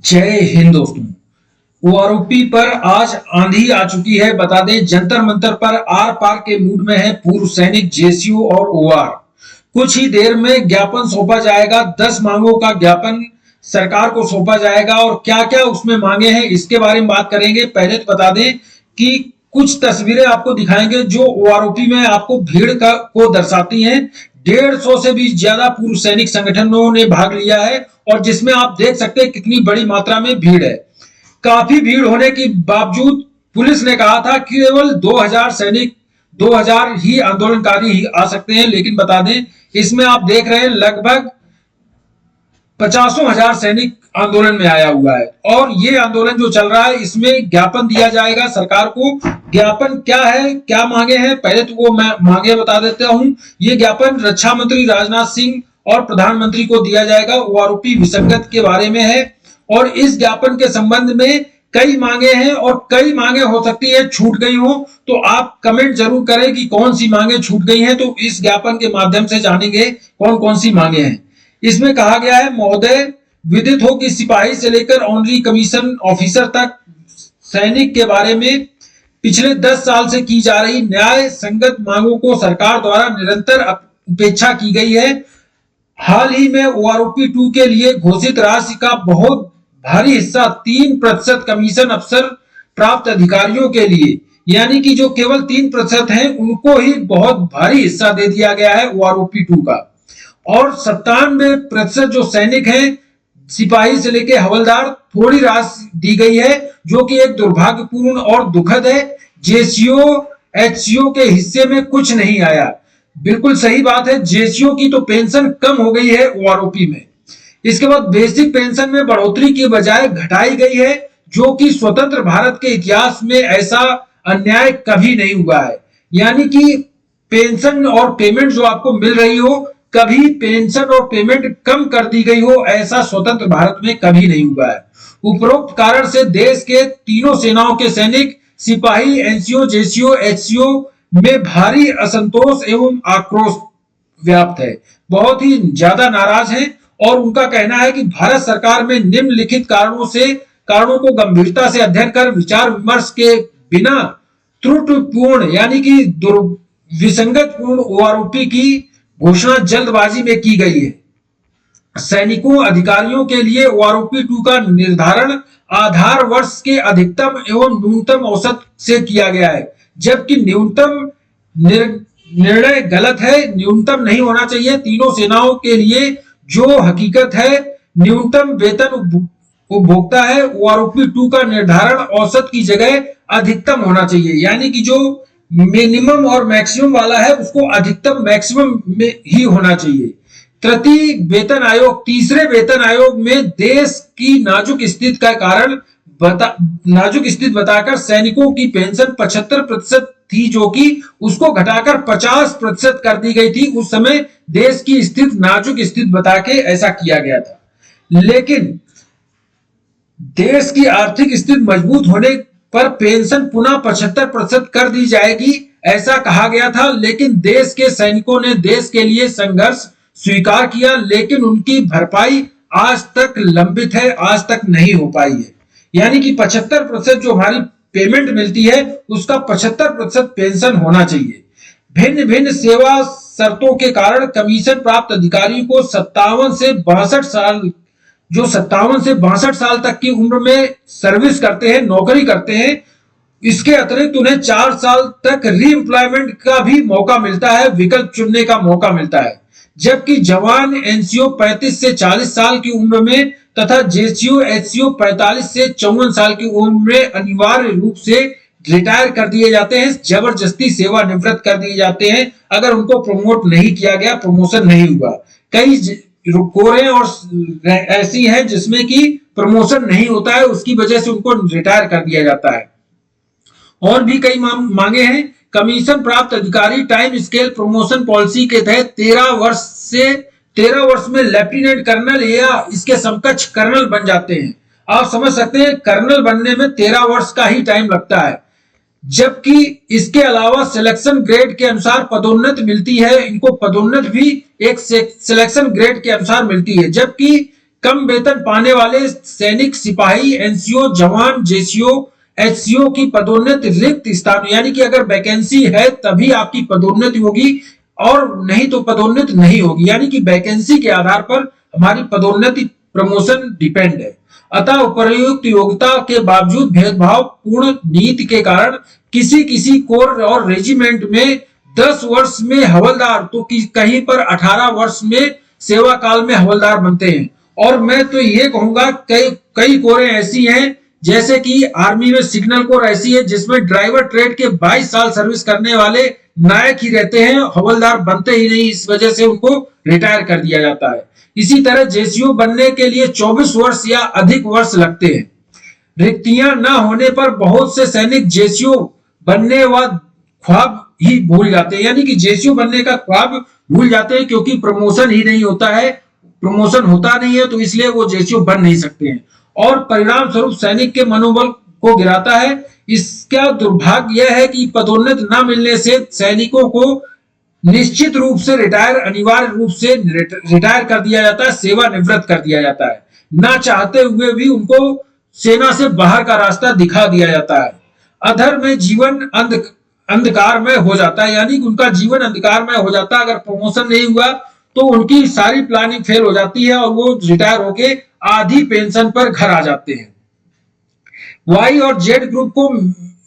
जय हिंद दोस्तों। ओआरओपी पर आज आंधी आ चुकी है। बता दें, जंतर मंतर पर आर पार के मूड में है पूर्व सैनिक, जेसीओ और ओआर। कुछ ही देर में ज्ञापन सौंपा जाएगा। 10 मांगों का ज्ञापन सरकार को सौंपा जाएगा और क्या क्या उसमें मांगे हैं इसके बारे में बात करेंगे। पहले तो बता दें कि कुछ तस्वीरें आपको दिखाएंगे जो ओआरओपी में आपको भीड़ को दर्शाती हैं। 150 से भी ज्यादा पूर्व सैनिक संगठनों ने भाग लिया है और जिसमें आप देख सकते हैं कितनी बड़ी मात्रा में भीड़ है। काफी भीड़ होने के बावजूद पुलिस ने कहा था कि केवल 2000 सैनिक, 2000 ही आंदोलनकारी ही आ सकते हैं, लेकिन बता दें इसमें आप देख रहे हैं लगभग 50,000 सैनिक आंदोलन में आया हुआ है। और ये आंदोलन जो चल रहा है इसमें ज्ञापन दिया जाएगा सरकार को। ज्ञापन क्या है, क्या मांगे हैं, पहले तो वो मैं मांगे बता देता हूं। ये ज्ञापन रक्षा मंत्री राजनाथ सिंह और प्रधानमंत्री को दिया जाएगा। ओआरओपी विसंगत के बारे में है और इस ज्ञापन के संबंध में कई मांगे हैं और कई मांगे हो सकती है छूट गई हो, तो आप कमेंट जरूर करें कि कौन सी मांगे छूट गई हैं। तो इस ज्ञापन के माध्यम से जानेंगे कौन कौन सी मांगे हैं। इसमें कहा गया है, महोदय विदित हो कि सिपाही से लेकर ऑनरी कमीशन ऑफिसर तक सैनिक के बारे में पिछले 10 साल से की जा रही न्याय संगत मांगों को सरकार द्वारा निरंतर उपेक्षा की गई है। हाल ही में ओआरओपी 2 के लिए घोषित राशि का बहुत भारी हिस्सा 3% कमीशन अफसर प्राप्त अधिकारियों के लिए, यानी कि जो केवल 3% हैं उनको ही बहुत भारी हिस्सा दे दिया गया है ओआरओपी 2 का। और 97% जो सैनिक हैं, सिपाही से लेकर हवलदार, थोड़ी राशि दी गई है जो कि एक दुर्भाग्यपूर्ण और दुखद है। जेसीओ एचसीओ के हिस्से में कुछ नहीं आया। बिल्कुल सही बात है, जेसीओ की तो पेंशन कम हो गई है ओआरओपी में। इसके बाद बेसिक पेंशन में बढ़ोतरी की बजाय घटाई गई है, जो कि स्वतंत्र भारत के इतिहास में ऐसा अन्याय कभी नहीं हुआ है। यानी कि पेंशन और पेमेंट जो आपको मिल रही हो, कभी पेंशन और पेमेंट कम कर दी गई हो, ऐसा स्वतंत्र भारत में कभी नहीं हुआ है। उपरोक्त कारण से देश के तीनों सेनाओं के सैनिक, सिपाही, एनसीओ, जेसीओ, एचसीओ में भारी असंतोष एवं आक्रोश व्याप्त है। बहुत ही ज्यादा नाराज हैं और उनका कहना है कि भारत सरकार में निम्नलिखित कारणों को गंभीरता से अध्ययन कर विचार विमर्श के बिना त्रुटिपूर्ण यानी कि विसंगत पूर्ण ओआरओपी की घोषणा जल्दबाजी में की गई है। सैनिकों अधिकारियों के लिए ओआरओपी 2 का निर्धारण आधार वर्ष के अधिकतम एवं न्यूनतम औसत से किया गया है, जबकि न्यूनतम निर्णय गलत है। न्यूनतम नहीं होना चाहिए। तीनों सेनाओं के लिए जो हकीकत है, न्यूनतम वेतन उपभोक्ता है, ओआरओपी 2 का निर्धारण औसत की जगह अधिकतम होना चाहिए। यानी कि जो मिनिमम और मैक्सिमम वाला है उसको अधिकतम मैक्सिमम में ही होना चाहिए। तृतीय वेतन आयोग, तीसरे वेतन आयोग में देश की नाजुक स्थिति का कारण नाजुक स्थिति बताकर सैनिकों की पेंशन 75% थी, जो कि उसको घटाकर 50% कर दी गई थी। उस समय देश की स्थिति नाजुक स्थिति बता के ऐसा किया गया था। लेकिन देश की आर्थिक स्थिति मजबूत होने पर पेंशन पुनः 75% कर दी जाएगी, ऐसा कहा गया था। लेकिन देश के सैनिकों ने देश के लिए संघर्ष स्वीकार किया, लेकिन उनकी भरपाई आज तक लंबित है, आज तक नहीं हो पाई है। यानी कि 75% जो हमारी पेमेंट मिलती है उसका 75% पेंशन होना चाहिए। भिन्न भिन्न सेवा शर्तों के कारण कमीशन प्राप्त अधिकारियों को 57 से 62 साल तक की उम्र में सर्विस करते हैं, नौकरी करते हैं, इसके अतिरिक्त उन्हें 4 साल तक रीएम्प्लॉयमेंट का भी मौका मिलता है, विकल्प चुनने का मौका मिलता है। जबकि जवान एनसीओ 35 से 40 साल की उम्र में तथा जेसीओ एचसीओ 45 से 54 साल की उम्र में अनिवार्य रूप से रिटायर कर दिए जाते हैं, जबरदस्ती सेवानिवृत्त कर दिए जाते हैं अगर उनको प्रमोट नहीं किया गया, प्रमोशन नहीं हुआ। कई कोरे और ऐसी है जिसमें कि प्रमोशन नहीं होता है, उसकी वजह से उनको रिटायर कर दिया जाता है। और भी कई मांगे हैं। कमीशन प्राप्त अधिकारी टाइम स्केल प्रमोशन पॉलिसी के तहत 13 वर्ष में लेफ्टिनेंट कर्नल या इसके समकक्ष कर्नल बन जाते हैं। आप समझ सकते हैं कर्नल बनने में 13 वर्ष का ही टाइम लगता है। जबकि इसके अलावा सिलेक्शन ग्रेड के अनुसार पदोन्नति मिलती है। इनको पदोन्नति भी एक सिलेक्शन ग्रेड के अनुसार मिलती है। जबकि कम वेतन पाने वाले सैनिक, सिपाही, एनसीओ, जवान, जेसीओ, एचसीओ की पदोन्नति रिक्त स्थान, यानी कि अगर वैकेंसी है तभी आपकी पदोन्नति होगी और नहीं तो पदोन्नति नहीं होगी, यानी कि वैकेंसी के आधार पर हमारी पदोन्नति, प्रमोशन डिपेंड है। अतः उपर्युक्त योग्यता के बावजूद भेदभाव पूर्ण नीति के कारण किसी किसी कोर और रेजिमेंट में 10 वर्ष में हवलदार तो कहीं पर 18 वर्ष में सेवा काल में हवलदार बनते हैं। और मैं तो ये कहूंगा कई कई कोरें ऐसी हैं, जैसे कि आर्मी में सिग्नल कोर ऐसी है जिसमें ड्राइवर ट्रेड के 22 साल सर्विस करने वाले नायक ही रहते हैं, हवलदार बनते ही नहीं, इस वजह से उनको रिटायर कर दिया जाता है। इसी तरह जेसीओ बनने के लिए 24 वर्ष या अधिक वर्ष लगते हैं। रिक्तियां न होने पर बहुत से सैनिक जेसीओ बनने व ख्वाब ही भूल जाते हैं, यानी कि जेसीओ बनने का ख्वाब भूल जाते हैं, क्योंकि प्रमोशन ही नहीं होता है, प्रमोशन होता नहीं है, तो इसलिए वो जेसीओ बन नहीं सकते हैं और परिणाम स्वरूप सैनिक के मनोबल को गिराता है। इसका दुर्भाग्य यह है कि पदोन्नति न मिलने से सैनिकों को निश्चित रूप से अनिवार्य रूप से रिटायर कर दिया जाता है, सेवानिवृत्त कर दिया जाता है, ना चाहते हुए भी उनको सेना से बाहर का रास्ता दिखा दिया जाता है। अधर में जीवन अंधकार में हो जाता है, यानी कि उनका जीवन अंधकार में हो जाता है। अगर प्रमोशन नहीं हुआ तो उनकी सारी प्लानिंग फेल हो जाती है और वो रिटायर होके आधी पेंशन पर घर आ जाते हैं। वाई और जेड ग्रुप को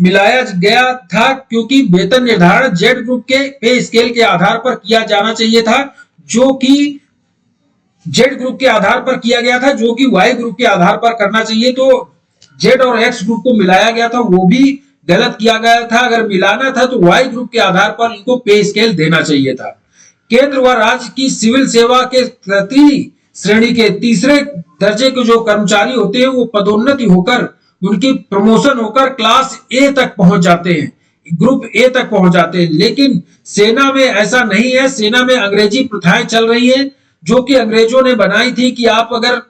मिलाया गया था क्योंकि वेतन निर्धारण जेड ग्रुप के पे स्केल के आधार पर किया जाना चाहिए था, जो कि जेड ग्रुप के आधार पर किया गया था, जो कि वाई ग्रुप के आधार पर करना चाहिए। तो जेड और एक्स ग्रुप को मिलाया गया था, वो भी गलत किया गया था। अगर मिलाना था तो वाई ग्रुप के आधार पर इनको पे स्केल देना चाहिए था। केंद्र व राज्य की सिविल सेवा के तृतीय श्रेणी के तीसरे दर्जे के जो कर्मचारी होते हैं वो पदोन्नति होकर उनकी प्रमोशन होकर क्लास ए तक पहुंच जाते हैं, ग्रुप ए तक पहुंच जाते हैं। लेकिन सेना में ऐसा नहीं है। सेना में अंग्रेजी प्रथाएं चल रही हैं, जो कि अंग्रेजों ने बनाई थी कि आप अगर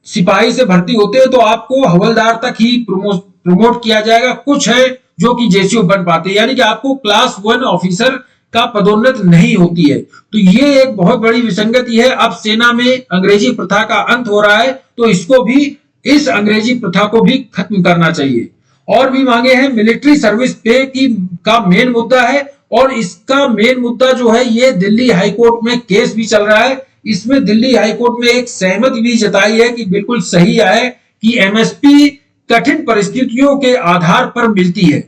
सिपाही से भर्ती होते हैं तो आपको हवलदार तक ही प्रमोट किया जाएगा। कुछ है जो कि जेसीओ बन पाते हैं, यानी कि आपको क्लास 1 ऑफिसर का पदोन्नति नहीं होती है। तो ये एक बहुत बड़ी विसंगति है। अब सेना में अंग्रेजी प्रथा का अंत हो रहा है, तो इसको भी, इस अंग्रेजी प्रथा को भी खत्म करना चाहिए। और भी मांगे हैं। मिलिट्री सर्विस पे का मेन मुद्दा है और इसका मेन मुद्दा जो है ये दिल्ली हाईकोर्ट में केस भी चल रहा है। इसमें दिल्ली हाईकोर्ट में एक सहमति भी जताई है कि बिल्कुल सही है कि एमएसपी कठिन परिस्थितियों के आधार पर मिलती है।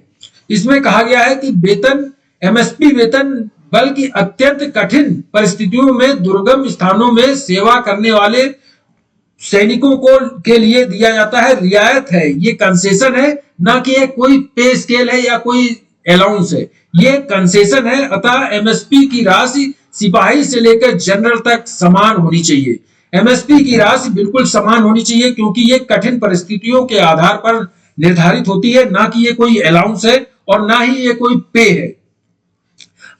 इसमें कहा गया है कि वेतन, एमएसपी वेतन बल्कि अत्यंत कठिन परिस्थितियों में दुर्गम स्थानों में सेवा करने वाले सैनिकों को के लिए दिया जाता है, रियायत है, ये कंसेशन है, ना कि कोई पे स्केल है या कोई अलाउंस है, ये कंसेशन है। अतः एमएसपी की राशि सिपाही से लेकर जनरल तक समान होनी चाहिए। एमएसपी की राशि बिल्कुल समान होनी चाहिए, क्योंकि ये कठिन परिस्थितियों के आधार पर निर्धारित होती है, ना कि ये कोई अलाउंस है और ना ही ये कोई पे है।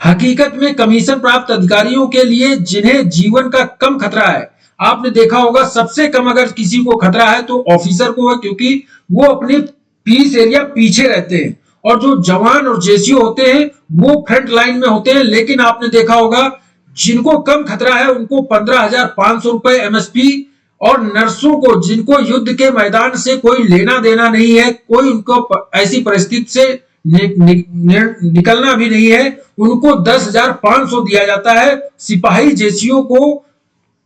हकीकत में कमीशन प्राप्त अधिकारियों के लिए जिन्हें जीवन का कम खतरा है, आपने देखा होगा सबसे कम अगर किसी को खतरा है तो ऑफिसर को है, क्योंकि वो अपने पीस एरिया पीछे रहते हैं और जो जवान और जेसीओ होते हैं वो फ्रंट लाइन में होते हैं। लेकिन आपने देखा होगा जिनको कम खतरा है उनको 15,500 रुपए एमएसपी, और नर्सों को जिनको युद्ध के मैदान से कोई लेना देना नहीं है, कोई उनको ऐसी परिस्थिति से निकलना भी नहीं है, उनको 10,500 दिया जाता है। सिपाही जेसीओ को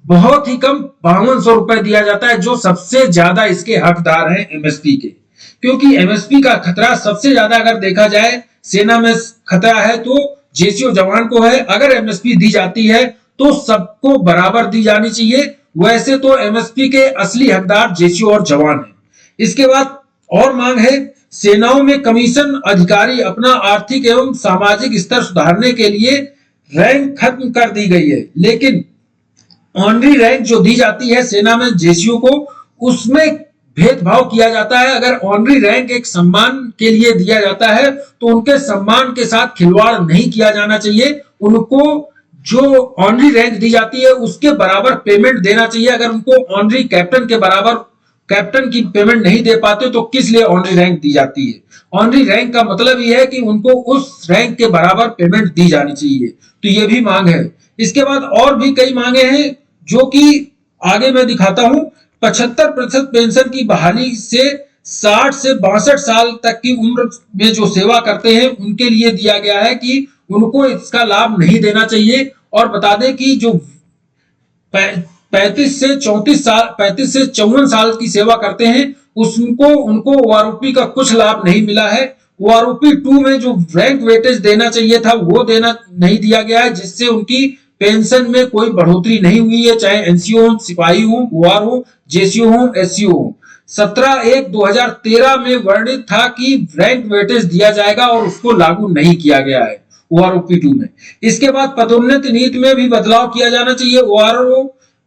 बहुत ही कम 5200 रुपए दिया जाता है, जो सबसे ज्यादा इसके हकदार हैं एमएसपी के। क्योंकि एमएसपी का खतरा सबसे ज्यादा अगर देखा जाए सेना में खतरा है तो जेसीओ जवान को है। अगर एमएसपी दी जाती है तो सबको बराबर दी जानी चाहिए। वैसे तो एमएसपी के असली हकदार जेसीओ और जवान हैं। इसके बाद और मांग है, सेनाओं में कमीशन अधिकारी अपना आर्थिक एवं सामाजिक स्तर सुधारने के लिए रैंक खत्म कर दी गई है, लेकिन ऑनरी रैंक जो दी जाती है सेना में जेसीओ को, उसमें भेदभाव किया जाता है। अगर ऑनरी रैंक एक सम्मान के लिए दिया जाता है तो उनके सम्मान के साथ खिलवाड़ नहीं किया जाना चाहिए। उनको जो ऑनरी रैंक दी जाती है उसके बराबर पेमेंट देना चाहिए। अगर उनको ऑनरी कैप्टन के बराबर कैप्टन की पेमेंट नहीं दे पाते तो किस लिए ऑनरी रैंक दी जाती है? ऑनरी रैंक का मतलब यह है कि उनको उस रैंक के बराबर पेमेंट दी जानी चाहिए। तो ये भी मांग है। इसके बाद और भी कई मांगे हैं जो कि आगे मैं दिखाता हूं, 75% पेंशन की बहाली से 60 से 62 साल तक की उम्र में जो सेवा करते हैं उनके लिए दिया गया है कि उनको इसका लाभ नहीं देना चाहिए। और बता दें कि जो 35 से 34 साल 35 से 54 साल की सेवा करते हैं उनको ओआरओपी का कुछ लाभ नहीं मिला है। ओआरओपी 2 में जो रैंक वेटेज देना चाहिए था वो देना नहीं दिया गया है, जिससे उनकी पेंशन में कोई बढ़ोतरी नहीं हुई है, चाहे एनसीओ हो, सिपाही हो, ओआर हो, जेसीओ हो, एससीओ हो। 17/1/2013 में वर्णित था कि रैंक वेटेज दिया जाएगा और उसको लागू नहीं किया गया है ओआरओपी 2 में। इसके बाद पदोन्नति नीति में भी बदलाव किया जाना चाहिए।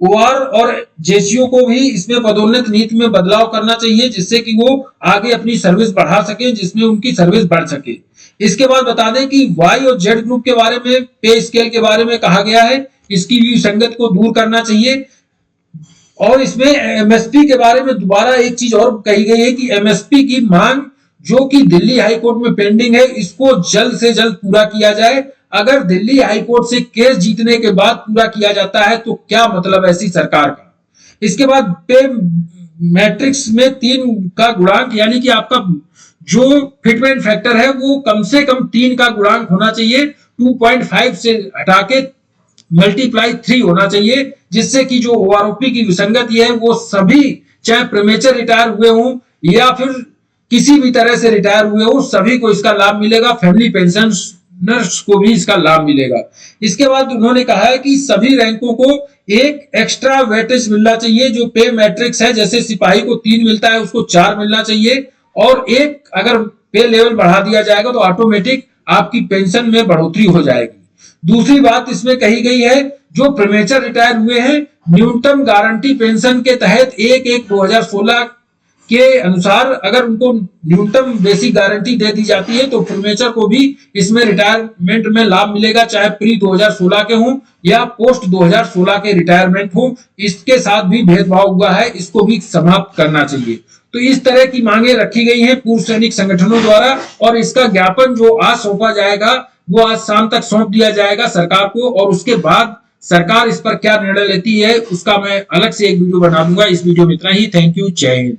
ओआर और जेसीओ को भी इसमें पदोन्नति नीति में बदलाव करना चाहिए, जिससे कि वो आगे अपनी सर्विस बढ़ा सके, जिसमें उनकी सर्विस बढ़ सके। इसके बाद बता दें कि वाई और जेड ग्रुप के बारे में पे स्केल के बारे में कहा गया है, इसकी विसंगत को दूर करना चाहिए। और इसमें एमएसपी के बारे में दोबारा एक चीज और कही गई है कि एमएसपी की मांग जो कि दिल्ली हाईकोर्ट में पेंडिंग है, इसको जल्द से जल्द पूरा किया जाए। अगर दिल्ली हाईकोर्ट से केस जीतने के बाद पूरा किया जाता है तो क्या मतलब ऐसी सरकार का। इसके बाद पे मैट्रिक्स में 3 का गुणांक यानी कि आपका जो फिटमेंट फैक्टर है वो कम से कम 3 का गुणांक होना चाहिए, 2.5 से हटा के मल्टीप्लाई 3 होना चाहिए, जिससे कि जो ओआरओपी की विसंगति है वो सभी, चाहे प्रीमेचर रिटायर हुए हों या फिर किसी भी तरह से रिटायर हुए हो, सभी को इसका लाभ मिलेगा। फैमिली पेंशनर्स को भी इसका लाभ मिलेगा। इसके बाद उन्होंने कहा है कि सभी रैंकों को एक एक्स्ट्रा वेटेज मिलना चाहिए। जो पे मैट्रिक्स है, जैसे सिपाही को 3 मिलता है उसको 4 मिलना चाहिए, और एक अगर पे लेवल बढ़ा दिया जाएगा तो ऑटोमेटिक आपकी पेंशन में बढ़ोतरी हो जाएगी। दूसरी बात इसमें कही गई है, जो प्रीमेचर रिटायर हुए हैं न्यूनतम गारंटी पेंशन के तहत 1/1/2016 के अनुसार अगर उनको न्यूनतम बेसिक गारंटी दे दी जाती है तो प्रीमेचर को भी इसमें रिटायरमेंट में लाभ मिलेगा, चाहे प्री 2016 के हों या पोस्ट 2016 के रिटायरमेंट हो। इसके साथ भी भेदभाव हुआ है, इसको भी समाप्त करना चाहिए। तो इस तरह की मांगे रखी गई हैं पूर्व सैनिक संगठनों द्वारा, और इसका ज्ञापन जो आज सौंपा जाएगा वो आज शाम तक सौंप दिया जाएगा सरकार को, और उसके बाद सरकार इस पर क्या निर्णय लेती है उसका मैं अलग से एक वीडियो बना दूंगा। इस वीडियो में इतना ही। थैंक यू, जय हिंद।